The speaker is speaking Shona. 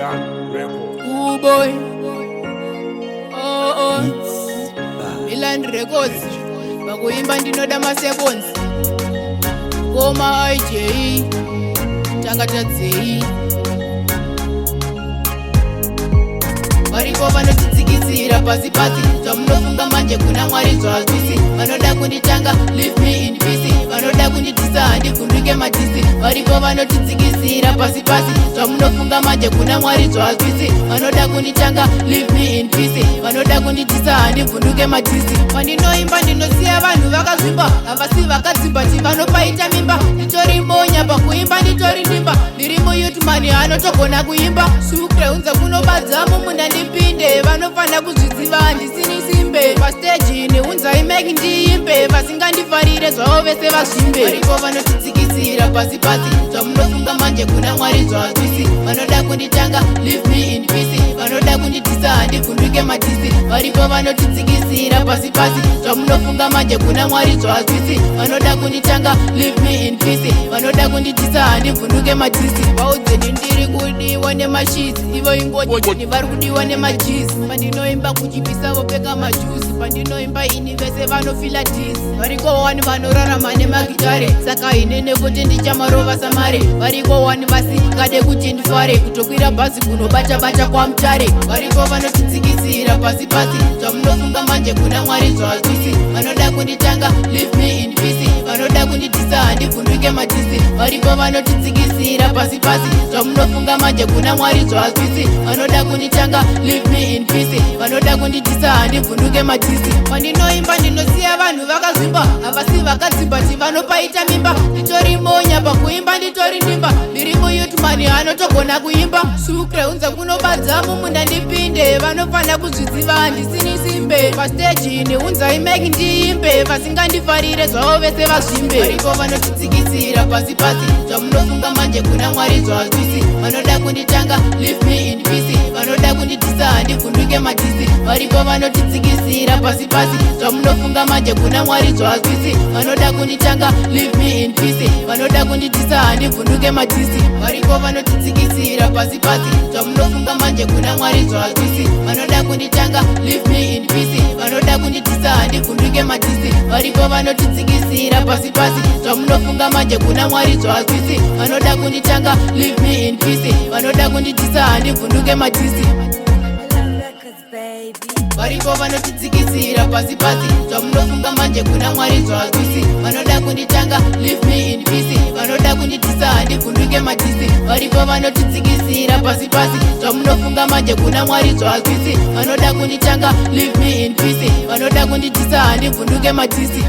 Milan Records. Ooh boy, oh Milan Records. Bakuimba ndinoda maseconds. Koma IJ takatadzei. Variko vanotitsikitsira pasi pasi, zvamunofunga manje kuna Mwari zvazvisi. Vanoda kunditanga leave me in peace, vanoda kunditisa handivhunduke matisi. Variko vanotitsikitsira pasi pasi, zvamunofunga manje kuna Mwari zvazvisi. Vanoda kunditanga leave me in peace, vanoda kunditisa handivhunduke matisi. Pandinoimba ndinosiya vanhu vakazvimba, havasi vakadzimbati vanopaita mimba. Nditori monya pakuimba nditori ndimba, ndiri muyutmani anotogona kuimba. Shukre unza kunobadza mumunda ndipinde, vanofana kuzviziva handisini simbe. Pasteji neunzai meki ndiimbe, vasingandifarire zvavo vese vazvimbe. Varipo vanotitsikitsira pasi pasi, zvamunofunga manje kuna Mwari zvazvisi. Vanoda kunditanga leave me in peace, vanoda kunditisa handivhunduke matisi. Varipo vanotitsikitsira pasi pasi, zvamunofunga manje kuna Mwari zvazvisi. Vanoda kunditanga leave me in peace, vanoda kunditisa handivhunduke matisi. Vaudzeni ndiri kudiwa nemashizi, ivo ingoni vari kudiwa nemajizi. Pandinoimba kuchipisa vopfeka majuzi, pandinoimba ini vese vanofila tisi. Variko wani vanorarama nemagitare, saka inene kuti ndichamarova samare. Variko wani vasikade kuti ndifare, kutokwira bhazi kunobata-bata kwa mutare. Variko vanotitsikitsira pasi pasi, zvamunofunga manje kuna Mwari zvazvisi. Vanoda kunditanga leave me in peace, vanoda kunditisa handivhunduke matisi. Varipo vanotitsikitsira pasi pasi, zvamunofunga manje kuna Mwari zvazvisi. Vanoda kunditanga leave me in peace, vanoda kunditisa handivhunduke matisi. Pandinoimba ndinosiya vanhu vakazvimba, havasi vakadzimbati vanopaita mimba. Nditori monya pakuimba nditori ndimba, ndiri muyutmani anotogona kuimba. Shukre unza kunobadza mumunda ndipinde, vanofana kuzviziva handisini simbe. Pasteji neunzai meki ndiimbe, vasingandifarire zvavo vese vazvimbe. Variko vanotitsikitsira pasi pasi, zvamunofunga manje kuna Mwari zvazvisi. Vanoda kunditanga leave me in peace, vanoda kunditisa handivhunduke matisi. Varipo vanotitsikitsira pasi pasi, zvamunofunga manje kuna Mwari zvazvisi. Vanoda kunditanga leave me in peace, vanoda kunditisa handivhunduke matisi. Varipo vanotitsikitsira pasi pasi, zvamunofunga manje kuna Mwari zvazvisi. Vanoda kunditanga leave me in peace, vanoda kunditisa handivhunduke matisi. Varipo vanotitsikitsira pasi pasi, zvamunofunga manje kuna Mwari zvazvisi. Vanoda kunditanga leave me in peace, vanoda kunditisa handivhunduke matisi. Varipo vanotitsikitsira pasi pasi, zvamunofunga manje kuna Mwari zvazvisi. Vanoda kunditanga leave me in peace, vanoda kunditisa handivhunduke matisi. Varipo vanotitsikitsira pasi pasi, zvamunofunga manje kuna Mwari zvazvisi. Vanoda kunditanga leave me in peace, vanoda kunditisa handivhunduke matisi.